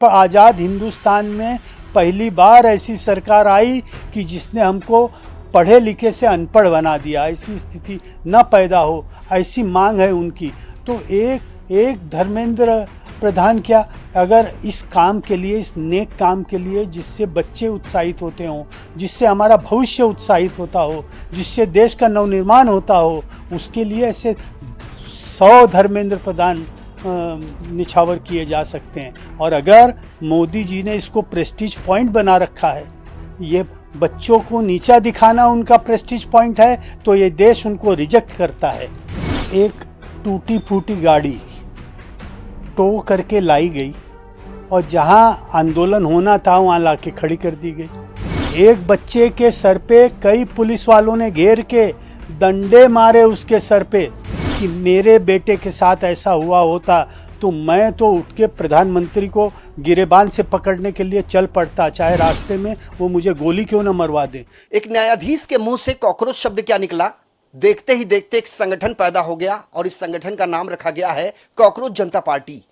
आज़ाद हिंदुस्तान में पहली बार ऐसी सरकार आई कि जिसने हमको पढ़े लिखे से अनपढ़ बना दिया। ऐसी स्थिति न पैदा हो, ऐसी मांग है उनकी। तो एक धर्मेंद्र प्रधान क्या, अगर इस काम के लिए, इस नेक काम के लिए, जिससे बच्चे उत्साहित होते हों, जिससे हमारा भविष्य उत्साहित होता हो, जिससे देश का नवनिर्माण होता हो, उसके लिए ऐसे 100 धर्मेंद्र प्रधान निछावर किए जा सकते हैं। और अगर मोदी जी ने इसको प्रेस्टीज पॉइंट बना रखा है, ये बच्चों को नीचा दिखाना उनका प्रेस्टीज पॉइंट है, तो ये देश उनको रिजेक्ट करता है। एक टूटी फूटी गाड़ी टो करके लाई गई और जहां आंदोलन होना था वहां लाके खड़ी कर दी गई। एक बच्चे के सर पे कई पुलिस वालों ने घेर के डंडे मारे उसके सर पे कि मेरे बेटे के साथ ऐसा हुआ होता तो मैं तो उठ के प्रधानमंत्री को गिरेबान से पकड़ने के लिए चल पड़ता, चाहे रास्ते में वो मुझे गोली क्यों न मरवा दे। एक न्यायाधीश के मुंह से कॉकरोच शब्द क्या निकला, देखते ही देखते एक संगठन पैदा हो गया और इस संगठन का नाम रखा गया है कॉकरोच जनता पार्टी।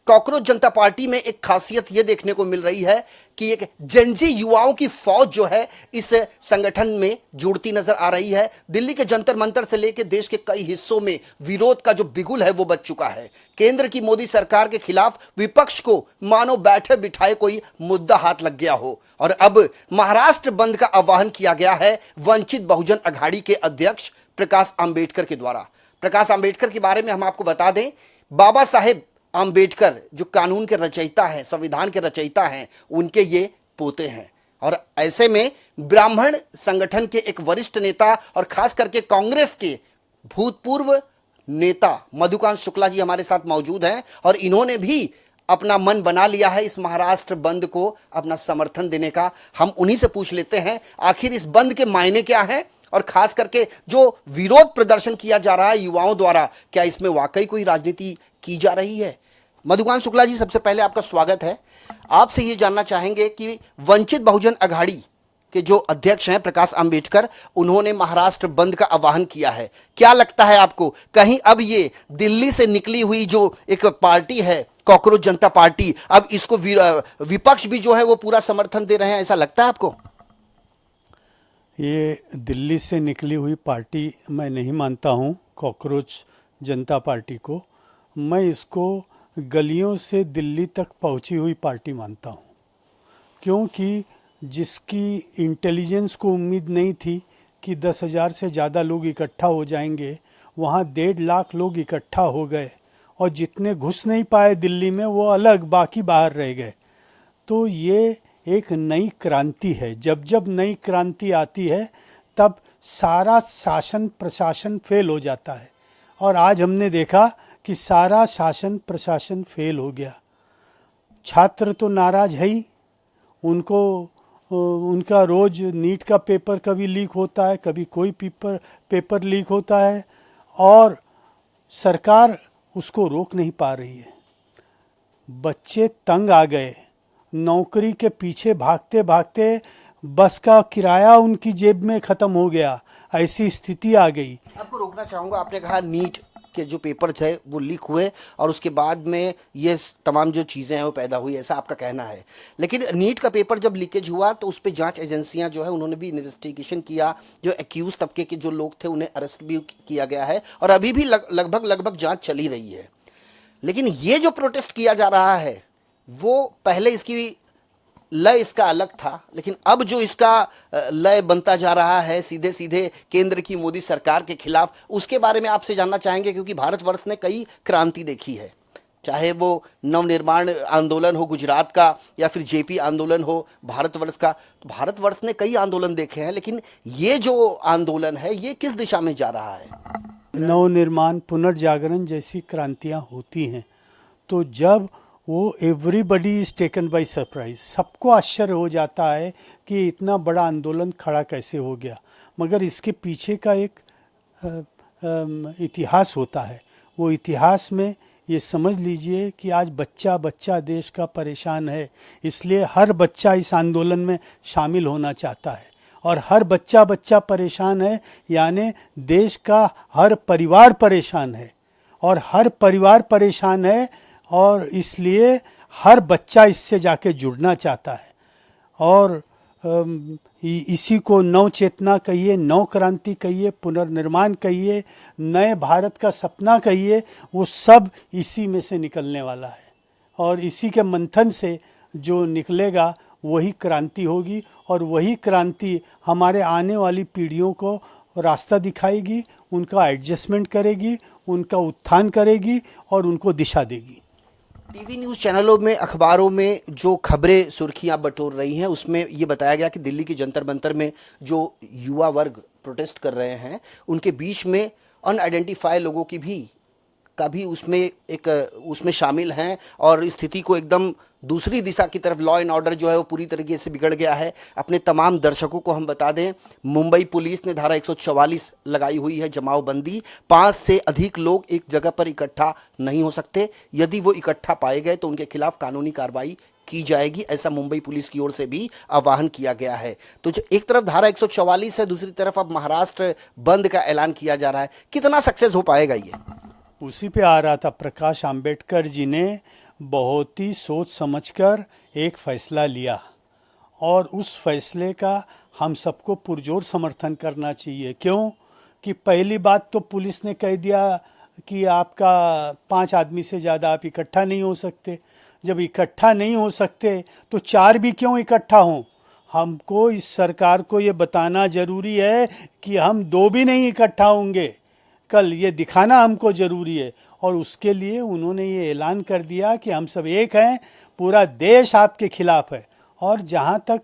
कॉकरोच जनता पार्टी में एक खासियत यह देखने को मिल रही है कि एक जेनजी युवाओं की फौज जो है इस संगठन में जुड़ती नजर आ रही है। दिल्ली के जंतर मंतर से लेकर देश के कई हिस्सों में विरोध का जो बिगुल है वो बच चुका है। केंद्र की मोदी सरकार के खिलाफ विपक्ष को मानो बैठे बिठाए कोई मुद्दा हाथ लग गया हो। और अब महाराष्ट्र बंद का आह्वान किया गया है वंचित बहुजन अघाड़ी के अध्यक्ष प्रकाश आंबेडकर के द्वारा। प्रकाश आंबेडकर के बारे में हम आपको बता दें, बाबा साहेब आंबेडकर जो कानून के रचयिता हैं, संविधान के रचयिता हैं, उनके ये पोते हैं। और ऐसे में ब्राह्मण संगठन के एक वरिष्ठ नेता और खास करके कांग्रेस के भूतपूर्व नेता मधुकांत शुक्ला जी हमारे साथ मौजूद हैं और इन्होंने भी अपना मन बना लिया है इस महाराष्ट्र बंद को अपना समर्थन देने का। हम उन्हीं से पूछ लेते हैं आखिर इस बंद के मायने क्या हैं और खास करके जो विरोध प्रदर्शन किया जा रहा है युवाओं द्वारा, क्या इसमें वाकई कोई राजनीति की जा रही है। मधुकांत शुक्ला जी, सबसे पहले आपका स्वागत है। आपसे ये जानना चाहेंगे कि वंचित बहुजन अघाड़ी के जो अध्यक्ष हैं प्रकाश आंबेडकर, उन्होंने महाराष्ट्र बंद का आह्वान किया है। क्या लगता है आपको, कहीं अब ये दिल्ली से निकली हुई जो एक पार्टी है कॉकरोच जनता पार्टी, अब इसको विपक्ष भी जो है वो पूरा समर्थन दे रहे हैं, ऐसा लगता है आपको? ये दिल्ली से निकली हुई पार्टी मैं नहीं मानता हूँ कॉकरोच जनता पार्टी को। मैं इसको गलियों से दिल्ली तक पहुँची हुई पार्टी मानता हूँ, क्योंकि जिसकी इंटेलिजेंस को उम्मीद नहीं थी कि 10,000 से ज़्यादा लोग इकट्ठा हो जाएंगे, वहाँ 1.5 लाख लोग इकट्ठा हो गए और जितने घुस नहीं पाए दिल्ली में वो अलग, बाकी बाहर रह गए। तो ये एक नई क्रांति है। जब जब नई क्रांति आती है तब सारा शासन प्रशासन फेल हो जाता है और आज हमने देखा कि सारा शासन प्रशासन फेल हो गया। छात्र तो नाराज है ही, उनका रोज नीट का पेपर कभी लीक होता है, कभी कोई पेपर लीक होता है और सरकार उसको रोक नहीं पा रही है। बच्चे तंग आ गए, नौकरी के पीछे भागते भागते बस का किराया उनकी जेब में ख़त्म हो गया, ऐसी स्थिति आ गई। आपको रोकना चाहूँगा, आपने कहा नीट के जो पेपर थे वो लीक हुए और उसके बाद में ये तमाम जो चीज़ें हैं वो पैदा हुई, ऐसा आपका कहना है। लेकिन नीट का पेपर जब लीकेज हुआ तो उस पर जांच एजेंसियां जो है उन्होंने भी इन्वेस्टिगेशन किया, जो एक्यूज तबके के जो लोग थे उन्हें अरेस्ट भी किया गया है और अभी भी लगभग जाँच चली रही है। लेकिन ये जो प्रोटेस्ट किया जा रहा है वो पहले इसकी लय इसका अलग था, लेकिन अब जो इसका लय बनता जा रहा है सीधे सीधे केंद्र की मोदी सरकार के खिलाफ, उसके बारे में आपसे जानना चाहेंगे। क्योंकि भारतवर्ष ने कई क्रांति देखी है, चाहे वो नवनिर्माण आंदोलन हो गुजरात का या फिर जेपी आंदोलन हो भारतवर्ष का। तो भारतवर्ष ने कई आंदोलन देखे हैं, लेकिन ये जो आंदोलन है ये किस दिशा में जा रहा है? नवनिर्माण पुनर्जागरण जैसी क्रांतियाँ होती हैं तो जब वो everybody is taken by surprise, सबको आश्चर्य हो जाता है कि इतना बड़ा आंदोलन खड़ा कैसे हो गया। मगर इसके पीछे का एक इतिहास होता है। वो इतिहास में ये समझ लीजिए कि आज बच्चा बच्चा देश का परेशान है, इसलिए हर बच्चा इस आंदोलन में शामिल होना चाहता है और हर बच्चा बच्चा परेशान है, यानी देश का हर परिवार परेशान है और हर परिवार परेशान है और इसलिए हर बच्चा इससे जाके जुड़ना चाहता है। और इसी को नव चेतना कहिए, नव क्रांति कहिए, पुनर्निर्माण कहिए, नए भारत का सपना कहिए, वो सब इसी में से निकलने वाला है। और इसी के मंथन से जो निकलेगा वही क्रांति होगी, और वही क्रांति हमारे आने वाली पीढ़ियों को रास्ता दिखाएगी, उनका एडजस्टमेंट करेगी, उनका उत्थान करेगी और उनको दिशा देगी। टीवी न्यूज़ चैनलों में, अखबारों में जो खबरें सुर्खियां बटोर रही हैं उसमें ये बताया गया कि दिल्ली की जंतर मंतर में जो युवा वर्ग प्रोटेस्ट कर रहे हैं उनके बीच में अनआइडेंटिफाई लोगों की भी उसमें शामिल हैं, और स्थिति को एकदम दूसरी दिशा की तरफ, लॉ एंड ऑर्डर जो है वो पूरी तरीके से बिगड़ गया है। अपने तमाम दर्शकों को हम बता दें, मुंबई पुलिस ने धारा 144 लगाई हुई है, जमावबंदी। 5 से अधिक लोग एक जगह पर इकट्ठा नहीं हो सकते। यदि वो इकट्ठा पाए गए तो उनके खिलाफ कानूनी कार्रवाई की जाएगी, ऐसा मुंबई पुलिस की ओर से भी आह्वान किया गया है। तो जो एक तरफ धारा 144 है, दूसरी तरफ अब महाराष्ट्र बंद का ऐलान किया जा रहा है। कितना सक्सेस हो पाएगा ये? उसी पे आ रहा था, प्रकाश आंबेडकर जी ने बहुत ही सोच समझकर एक फैसला लिया, और उस फैसले का हम सबको पुरजोर समर्थन करना चाहिए। क्यों कि पहली बात तो पुलिस ने कह दिया कि आपका 5 आदमी से ज़्यादा आप इकट्ठा नहीं हो सकते। जब इकट्ठा नहीं हो सकते तो 4 भी क्यों इकट्ठा हों? हमको, इस सरकार को ये बताना ज़रूरी है कि हम 2 भी नहीं इकट्ठा होंगे। कल ये दिखाना हमको ज़रूरी है, और उसके लिए उन्होंने ये ऐलान कर दिया कि हम सब एक हैं, पूरा देश आपके खिलाफ है। और जहाँ तक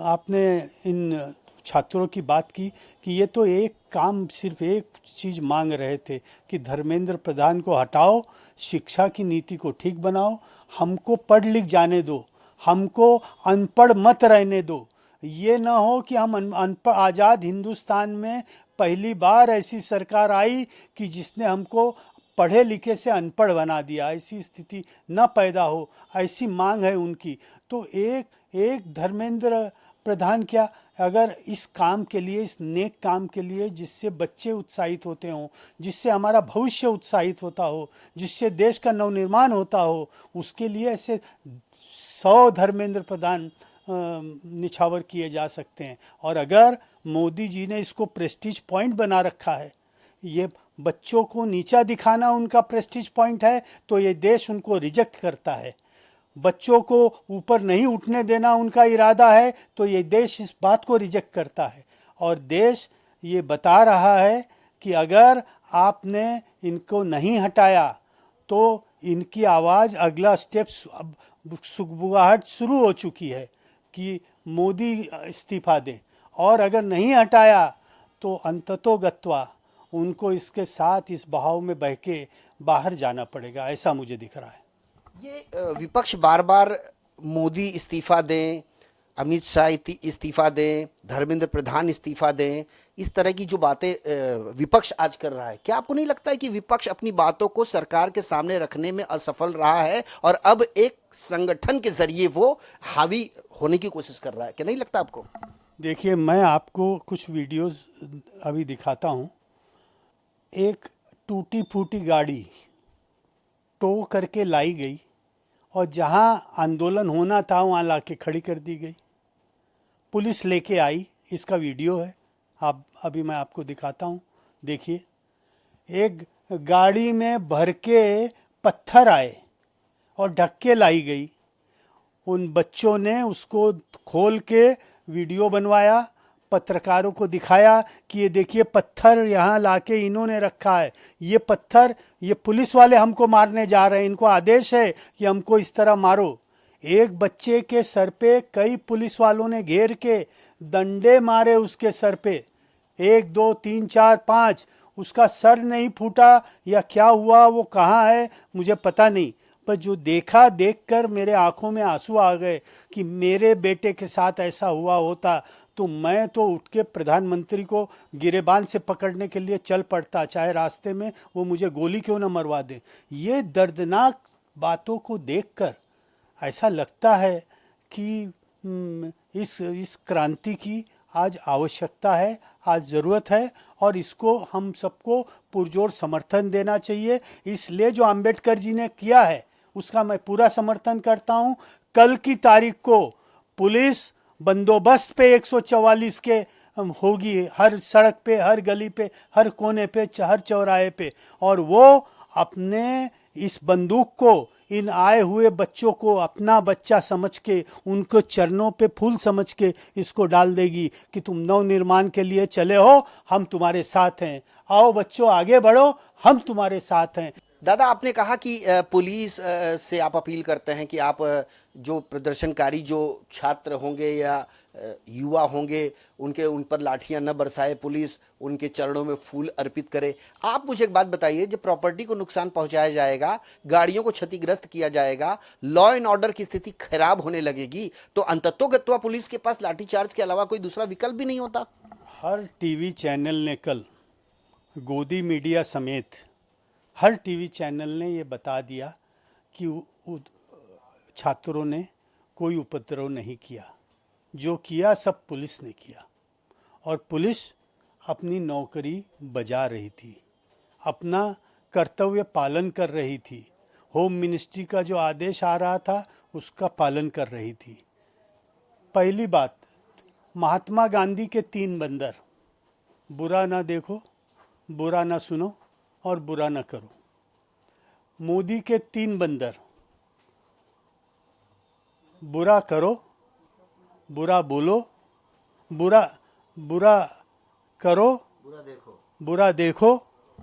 आपने इन छात्रों की बात की कि ये तो एक काम, सिर्फ एक चीज़ मांग रहे थे कि धर्मेंद्र प्रधान को हटाओ, शिक्षा की नीति को ठीक बनाओ, हमको पढ़ लिख जाने दो, हमको अनपढ़ मत रहने दो। ये ना हो कि हम अनपढ़, आज़ाद हिंदुस्तान में पहली बार ऐसी सरकार आई कि जिसने हमको पढ़े लिखे से अनपढ़ बना दिया। ऐसी स्थिति न पैदा हो, ऐसी मांग है उनकी। तो एक धर्मेंद्र प्रधान क्या, अगर इस काम के लिए, इस नेक काम के लिए, जिससे बच्चे उत्साहित होते हों, जिससे हमारा भविष्य उत्साहित होता हो, जिससे देश का नवनिर्माण होता हो, उसके लिए ऐसे 100 धर्मेंद्र प्रधान निछावर किए जा सकते हैं। और अगर मोदी जी ने इसको प्रेस्टीज पॉइंट बना रखा है, ये बच्चों को नीचा दिखाना उनका प्रेस्टीज पॉइंट है, तो ये देश उनको रिजेक्ट करता है। बच्चों को ऊपर नहीं उठने देना उनका इरादा है, तो ये देश इस बात को रिजेक्ट करता है। और देश ये बता रहा है कि अगर आपने इनको नहीं हटाया तो इनकी आवाज़, अगला स्टेप, सुगबुगाहट शुरू हो चुकी है कि मोदी इस्तीफा दें, और अगर नहीं हटाया तो अंततोगत्वा उनको इसके साथ, इस बहाव में बह के बाहर जाना पड़ेगा, ऐसा मुझे दिख रहा है। ये विपक्ष बार बार मोदी इस्तीफा दें, अमित शाह इस्तीफा दें, धर्मेंद्र प्रधान इस्तीफा दें, इस तरह की जो बातें विपक्ष आज कर रहा है, क्या आपको नहीं लगता है कि विपक्ष अपनी बातों को सरकार के सामने रखने में असफल रहा है और अब एक संगठन के जरिए वो हावी होने की कोशिश कर रहा है? क्या नहीं लगता आपको? देखिए, मैं आपको कुछ वीडियोस अभी दिखाता हूँ। एक टूटी फूटी गाड़ी टो करके लाई गई, और जहाँ आंदोलन होना था वहाँ लाके खड़ी कर दी गई। पुलिस लेके आई, इसका वीडियो है, आप अभी मैं आपको दिखाता हूँ, देखिए। एक गाड़ी में भर के पत्थर आए और ढक के लाई गई। उन बच्चों ने उसको खोल के वीडियो बनवाया, पत्रकारों को दिखाया कि ये देखिए पत्थर यहाँ लाके इन्होंने रखा है, ये पत्थर, ये पुलिस वाले हमको मारने जा रहे हैं, इनको आदेश है कि हमको इस तरह मारो। एक बच्चे के सर पे कई पुलिस वालों ने घेर के डंडे मारे उसके सर पे, 1 2 3 4 5। उसका सर नहीं फूटा या क्या हुआ, वो कहाँ है मुझे पता नहीं, पर जो देखा, देखकर मेरे आंखों में आंसू आ गए कि मेरे बेटे के साथ ऐसा हुआ होता तो मैं तो उठ के प्रधानमंत्री को गिरेबान से पकड़ने के लिए चल पड़ता, चाहे रास्ते में वो मुझे गोली क्यों ना मरवा दे। ये दर्दनाक बातों को देखकर ऐसा लगता है कि इस क्रांति की आज आवश्यकता है, आज ज़रूरत है, और इसको हम सबको पुरजोर समर्थन देना चाहिए। इसलिए जो आंबेडकर जी ने किया है उसका मैं पूरा समर्थन करता हूं। कल की तारीख को पुलिस बंदोबस्त पे 144 के होगी, हर सड़क पे, हर गली पे, हर कोने पे, हर चौराहे पे, और वो अपने इस बंदूक को इन आए हुए बच्चों को अपना बच्चा समझ के, उनको चरणों पे फूल समझ के इसको डाल देगी कि तुम नव निर्माण के लिए चले हो, हम तुम्हारे साथ हैं, आओ बच्चों आगे बढ़ो, हम तुम्हारे साथ हैं। दादा, आपने कहा कि पुलिस से आप अपील करते हैं कि आप जो प्रदर्शनकारी जो छात्र होंगे या युवा होंगे उन पर लाठियां न बरसाए, पुलिस उनके चरणों में फूल अर्पित करे। आप मुझे एक बात बताइए, जब प्रॉपर्टी को नुकसान पहुंचाया जाएगा, गाड़ियों को क्षतिग्रस्त किया जाएगा, लॉ एंड ऑर्डर की स्थिति खराब होने लगेगी, तो अंततोगत्वा पुलिस के पास लाठीचार्ज के अलावा कोई दूसरा विकल्प भी नहीं होता। हर टीवी चैनल ने कल, गोदी मीडिया समेत हर टीवी चैनल ने ये बता दिया कि छात्रों ने कोई उपद्रव नहीं किया, जो किया सब पुलिस ने किया, और पुलिस अपनी नौकरी बजा रही थी, अपना कर्तव्य पालन कर रही थी, होम मिनिस्ट्री का जो आदेश आ रहा था उसका पालन कर रही थी। पहली बात, महात्मा गांधी के 3 बंदर, बुरा ना देखो, बुरा ना सुनो और बुरा ना करो। मोदी के 3 बंदर, बुरा करो, बुरा बोलो, बुरा करो, बुरा देखो,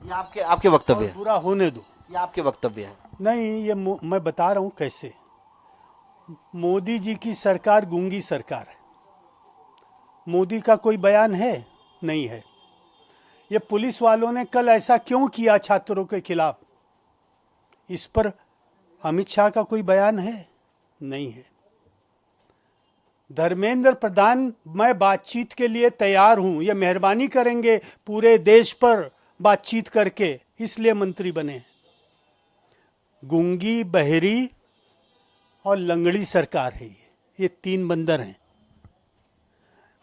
ये आपके वक्तव्य है, बुरा होने दो। ये आपके वक्तव्य है। नहीं, ये मैं बता रहा हूं कैसे। मोदी जी की सरकार गूंगी सरकार है। मोदी का कोई बयान है? नहीं है। ये पुलिस वालों ने कल ऐसा क्यों किया छात्रों के खिलाफ, इस पर अमित शाह का कोई बयान है? नहीं है। धर्मेंद्र प्रधान, मैं बातचीत के लिए तैयार हूं, ये मेहरबानी करेंगे पूरे देश पर बातचीत करके, इसलिए मंत्री बने। गूंगी, बहरी और लंगड़ी सरकार है ये 3 बंदर हैं,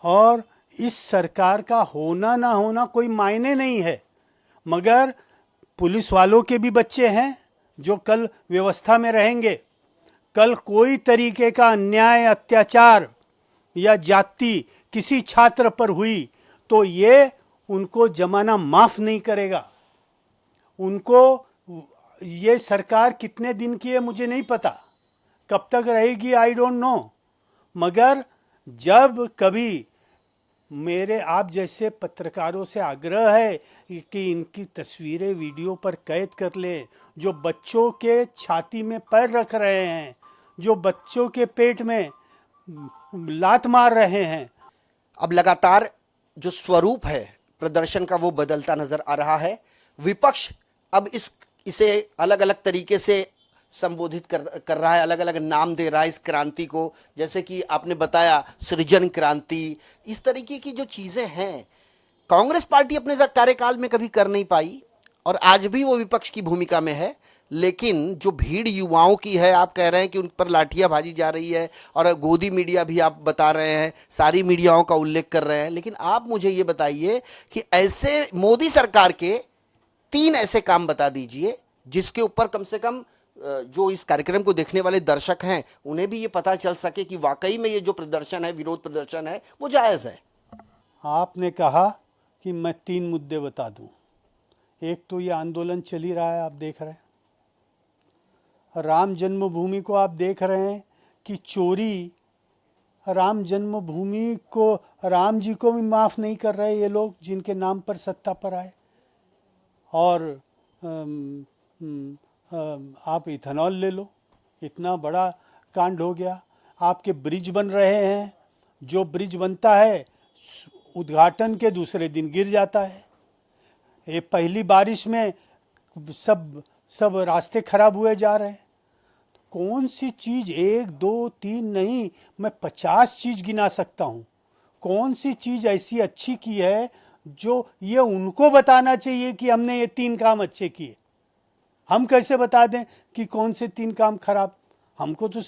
और इस सरकार का होना ना होना कोई मायने नहीं है, मगर पुलिस वालों के भी बच्चे हैं जो कल व्यवस्था में रहेंगे। कल कोई तरीके का अन्याय, अत्याचार या जाति किसी छात्र पर हुई तो ये उनको जमाना माफ नहीं करेगा। उनको ये सरकार कितने दिन की है मुझे नहीं पता, कब तक रहेगी आई डोंट नो, मगर जब कभी मेरे आप जैसे पत्रकारों से आग्रह है कि इनकी तस्वीरें वीडियो पर कैद कर ले, जो बच्चों के छाती में पैर रख रहे हैं, जो बच्चों के पेट में लात मार रहे हैं। अब लगातार जो स्वरूप है प्रदर्शन का वो बदलता नजर आ रहा है। विपक्ष अब इसे अलग अलग तरीके से संबोधित कर रहा है, अलग अलग नाम दे रहा है इस क्रांति को, जैसे कि आपने बताया सृजन क्रांति। इस तरीके की जो चीजें हैं कांग्रेस पार्टी अपने कार्यकाल में कभी कर नहीं पाई, और आज भी वो विपक्ष की भूमिका में है। लेकिन जो भीड़ युवाओं की है, आप कह रहे हैं कि उन पर लाठियां भाजी जा रही है, और गोदी मीडिया भी आप बता रहे हैं, सारी मीडियाओं का उल्लेख कर रहे हैं। लेकिन आप मुझे ये बताइए कि ऐसे मोदी सरकार के 3 ऐसे काम बता दीजिए जिसके ऊपर कम से कम जो इस कार्यक्रम को देखने वाले दर्शक हैं उन्हें भी ये पता चल सके कि वाकई में ये जो प्रदर्शन है, विरोध प्रदर्शन है, वो जायज है। आपने कहा कि मैं 3 मुद्दे बता दूं। एक तो ये आंदोलन चल ही रहा है, आप देख रहे हैं। राम जन्मभूमि को आप देख रहे हैं कि चोरी, राम जन्मभूमि को, राम जी को भी माफ़ नहीं कर रहे ये लोग जिनके नाम पर सत्ता पर आए। और आप इथेनॉल ले लो, इतना बड़ा कांड हो गया। आपके ब्रिज बन रहे हैं, जो ब्रिज बनता है उद्घाटन के दूसरे दिन गिर जाता है। ये पहली बारिश में सब रास्ते खराब हुए जा रहे हैं। कौन सी चीज़ 1, 2, 3 नहीं, मैं 50 चीज़ गिना सकता हूँ। कौन सी चीज़ ऐसी अच्छी की है जो ये उनको बताना चाहिए कि हमने ये 3 काम अच्छे किए। हम कैसे बता दें कि कौन से 3 काम खराब? हमको तो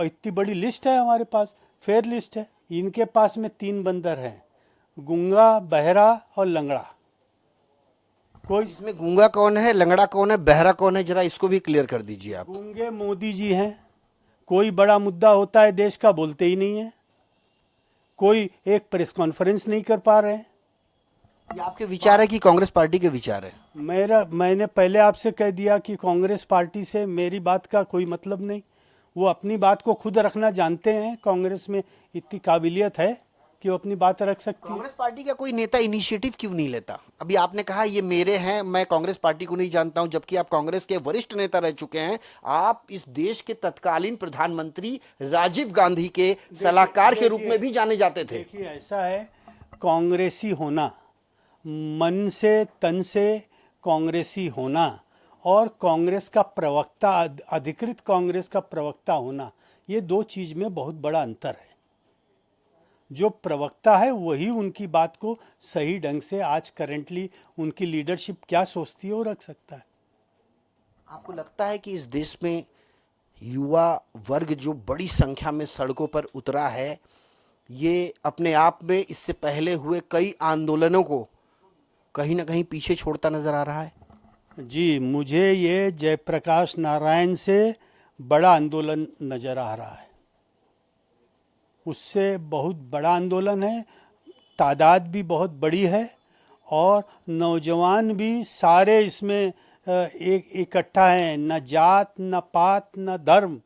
इतनी बड़ी लिस्ट है हमारे पास, फेयर लिस्ट है। इनके पास में 3 बंदर हैं, गूंगा, बहरा और लंगड़ा। कोई इसमें गूंगा कौन है, लंगड़ा कौन है, बहरा कौन है, जरा इसको भी क्लियर कर दीजिए आप। गूंगे मोदी जी हैं। कोई बड़ा मुद्दा होता है देश का, बोलते ही नहीं है। कोई एक प्रेस कॉन्फ्रेंस नहीं कर पा रहे हैं। ये आपके विचार है कि कांग्रेस पार्टी के विचार है? मैंने पहले आपसे कह दिया कि कांग्रेस पार्टी से मेरी बात का कोई मतलब नहीं। वो अपनी बात को खुद रखना जानते हैं। कांग्रेस में इतनी काबिलियत है कि वो अपनी बात रख सकती है। कांग्रेस पार्टी का कोई नेता इनिशिएटिव क्यों नहीं लेता? अभी आपने कहा ये मेरे हैं, मैं कांग्रेस पार्टी को नहीं जानता हूं, जबकि आप कांग्रेस के वरिष्ठ नेता रह चुके हैं। आप इस देश के तत्कालीन प्रधानमंत्री राजीव गांधी के सलाहकार के रूप में भी जाने जाते थे। देखिए, ऐसा है, कांग्रेसी होना, मन से तन से कांग्रेसी होना और कांग्रेस का प्रवक्ता, अधिकृत कांग्रेस का प्रवक्ता होना, ये दो चीज में बहुत बड़ा अंतर है। जो प्रवक्ता है वही उनकी बात को सही ढंग से, आज करेंटली उनकी लीडरशिप क्या सोचती है वो रख सकता है। आपको लगता है कि इस देश में युवा वर्ग जो बड़ी संख्या में सड़कों पर उतरा है, ये अपने आप में इससे पहले हुए कई आंदोलनों को कहीं ना कहीं पीछे छोड़ता नजर आ रहा है? जी, मुझे ये जयप्रकाश नारायण से बड़ा आंदोलन नजर आ रहा है। उससे बहुत बड़ा आंदोलन है, तादाद भी बहुत बड़ी है और नौजवान भी सारे इसमें एक इकट्ठा हैं। न जात, न पात, न धर्म,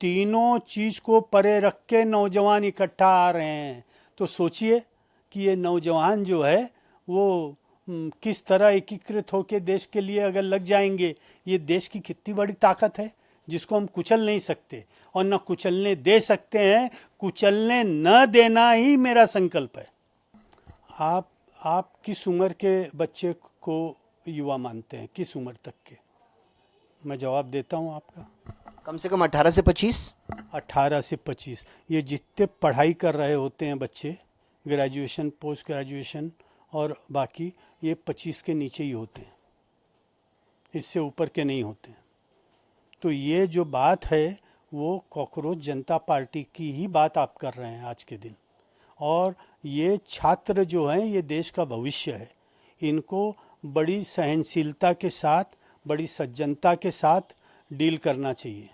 तीनों चीज को परे रख के नौजवान इकट्ठा आ रहे हैं। तो सोचिए कि ये नौजवान जो है वो किस तरह एकीकृत होकर देश के लिए अगर लग जाएंगे। ये देश की कितनी बड़ी ताकत है जिसको हम कुचल नहीं सकते और न कुचलने दे सकते हैं। कुचलने न देना ही मेरा संकल्प है। आप किस उम्र के बच्चे को युवा मानते हैं? किस उम्र तक के? मैं जवाब देता हूं आपका। कम से कम 18 से 25। 18 से 25, ये जितने पढ़ाई कर रहे होते हैं बच्चे, ग्रेजुएशन, पोस्ट ग्रेजुएशन और बाकी, ये 25 के नीचे ही होते हैं, इससे ऊपर के नहीं होते हैं। तो ये जो बात है वो कॉकरोच जनता पार्टी की ही बात आप कर रहे हैं आज के दिन। और ये छात्र जो हैं ये देश का भविष्य है। इनको बड़ी सहनशीलता के साथ, बड़ी सज्जनता के साथ डील करना चाहिए।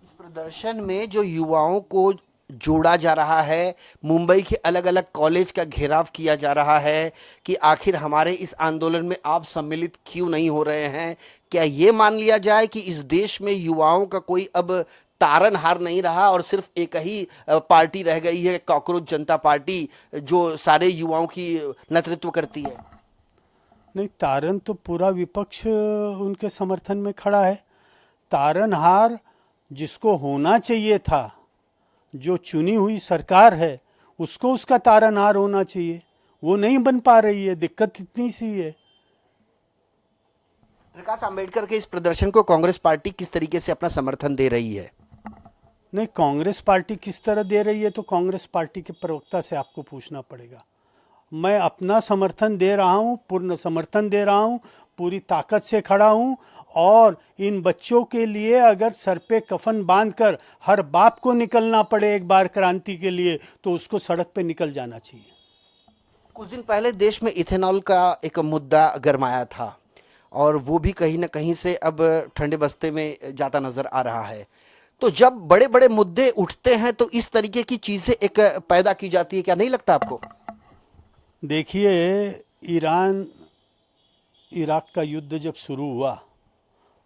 इस प्रदर्शन में जो युवाओं को जोड़ा जा रहा है, मुंबई के अलग अलग कॉलेज का घेराव किया जा रहा है कि आखिर हमारे इस आंदोलन में आप सम्मिलित क्यों नहीं हो रहे हैं, क्या ये मान लिया जाए कि इस देश में युवाओं का कोई अब तारनहार नहीं रहा और सिर्फ एक ही पार्टी रह गई है, कॉकरोच जनता पार्टी, जो सारे युवाओं की नेतृत्व करती है? नहीं, तारन तो पूरा विपक्ष उनके समर्थन में खड़ा है। तारनहार जिसको होना चाहिए था, जो चुनी हुई सरकार है, उसको उसका तारनहार होना चाहिए, वो नहीं बन पा रही है। दिक्कत इतनी सी है। प्रकाश आंबेडकर के इस प्रदर्शन को कांग्रेस पार्टी किस तरीके से अपना समर्थन दे रही है? नहीं, कांग्रेस पार्टी किस तरह दे रही है तो कांग्रेस पार्टी के प्रवक्ता से आपको पूछना पड़ेगा। मैं अपना समर्थन दे रहा हूँ, पूर्ण समर्थन दे रहा हूँ, पूरी ताकत से खड़ा हूँ। और इन बच्चों के लिए अगर सर पे कफन बांधकर हर बाप को निकलना पड़े एक बार क्रांति के लिए, तो उसको सड़क पे निकल जाना चाहिए। कुछ दिन पहले देश में इथेनॉल का एक मुद्दा गरमाया था और वो भी कहीं ना कहीं से अब ठंडे बस्ते में जाता नजर आ रहा है। तो जब बड़े बड़े मुद्दे उठते हैं तो इस तरीके की चीजें एक पैदा की जाती है, क्या नहीं लगता आपको? देखिए, ईरान इराक का युद्ध जब शुरू हुआ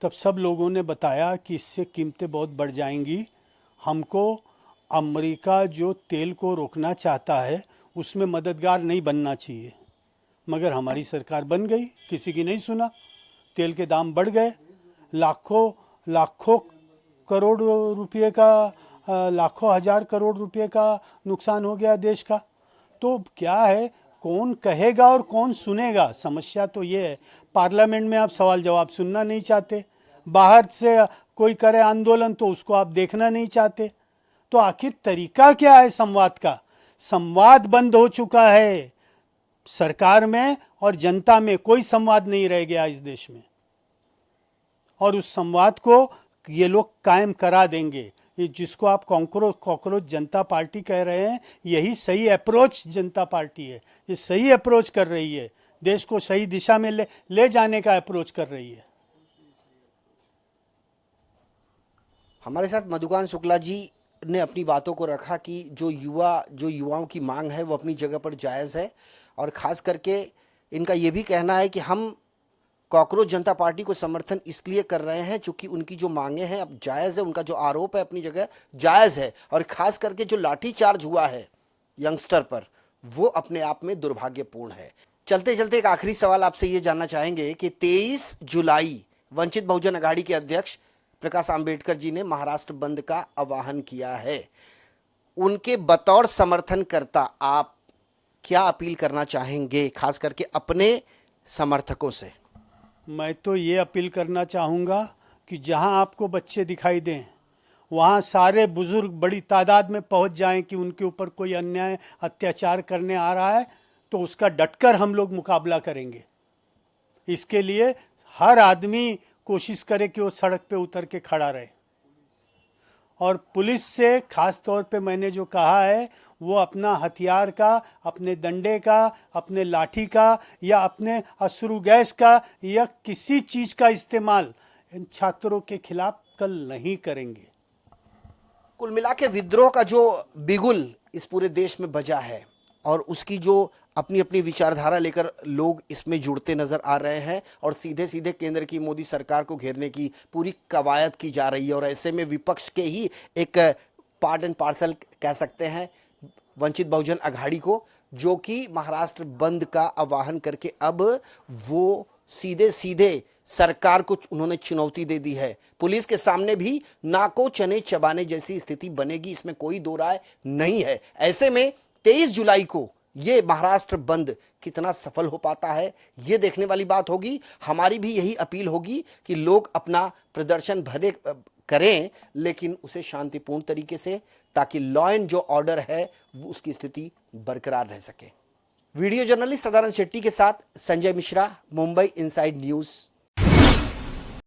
तब सब लोगों ने बताया कि इससे कीमतें बहुत बढ़ जाएंगी। हमको अमेरिका जो तेल को रोकना चाहता है उसमें मददगार नहीं बनना चाहिए। मगर हमारी सरकार बन गई, किसी की नहीं सुना। तेल के दाम बढ़ गए, लाखों करोड़ रुपये का, लाखों हजार करोड़ रुपये का नुकसान हो गया देश का। तो क्या है, कौन कहेगा और कौन सुनेगा? समस्या तो ये है, पार्लियामेंट में आप सवाल जवाब सुनना नहीं चाहते, बाहर से कोई करे आंदोलन तो उसको आप देखना नहीं चाहते। तो आखिर तरीका क्या है संवाद का? संवाद बंद हो चुका है सरकार में और जनता में, कोई संवाद नहीं रह गया इस देश में। और उस संवाद को ये लोग कायम करा देंगे। ये जिसको आप कॉकरोच जनता पार्टी कह रहे हैं, यही सही अप्रोच जनता पार्टी है। ये सही अप्रोच कर रही है। देश को सही दिशा में ले जाने का अप्रोच कर रही है। हमारे साथ मधुकांत शुक्ला जी ने अपनी बातों को रखा कि जो युवाओं की मांग है वो अपनी जगह पर जायज़ है, और ख़ास करके इनका ये भी कहना है कि हम कॉकरोच जनता पार्टी को समर्थन इसलिए कर रहे हैं क्योंकि उनकी जो मांगे हैं अब जायज़ है, उनका जो आरोप है अपनी जगह जायज़ है, और ख़ास करके जो लाठीचार्ज हुआ है यंगस्टर पर वो अपने आप में दुर्भाग्यपूर्ण है। चलते चलते एक आखिरी सवाल आपसे ये जानना चाहेंगे कि 23 जुलाई वंचित बहुजन अघाड़ी के अध्यक्ष प्रकाश आंबेडकर जी ने महाराष्ट्र बंद का आह्वान किया है, उनके बतौर समर्थनकर्ता आप क्या अपील करना चाहेंगे, खास करके अपने समर्थकों से? मैं तो ये अपील करना चाहूँगा कि जहाँ आपको बच्चे दिखाई दें वहाँ सारे बुजुर्ग बड़ी तादाद में पहुँच जाएं कि उनके ऊपर कोई अन्याय अत्याचार करने आ रहा है, तो उसका डटकर हम लोग मुकाबला करेंगे। इसके लिए हर आदमी कोशिश करे कि वो सड़क पे उतर के खड़ा रहे, और पुलिस से खास तौर पे मैंने जो कहा है वो अपना हथियार का, अपने डंडे का, अपने लाठी का या अपने अश्रु गैस का या किसी चीज़ का इस्तेमाल इन छात्रों के खिलाफ कल नहीं करेंगे। कुल मिला के विद्रोह का जो बिगुल इस पूरे देश में बजा है और उसकी जो अपनी अपनी विचारधारा लेकर लोग इसमें जुड़ते नजर आ रहे हैं, और सीधे सीधे केंद्र की मोदी सरकार को घेरने की पूरी कवायद की जा रही है, और ऐसे में विपक्ष के ही एक पार्ट एंड पार्सल कह सकते हैं वंचित बहुजन अघाड़ी को, जो कि महाराष्ट्र बंद का आह्वान करके अब वो सीधे सीधे सरकार को उन्होंने चुनौती दे दी है। पुलिस के सामने भी नाको चने चबाने जैसी स्थिति बनेगी, इसमें कोई दो राय नहीं है। ऐसे में 23 जुलाई को ये महाराष्ट्र बंद कितना सफल हो पाता है ये देखने वाली बात होगी। हमारी भी यही अपील होगी कि लोग अपना प्रदर्शन भले करें, लेकिन उसे शांतिपूर्ण तरीके से, ताकि लॉ एंड जो ऑर्डर है वो उसकी स्थिति बरकरार रह सके। वीडियो जर्नलिस्ट सदानंद शेट्टी के साथ संजय मिश्रा, मुंबई इनसाइड न्यूज़।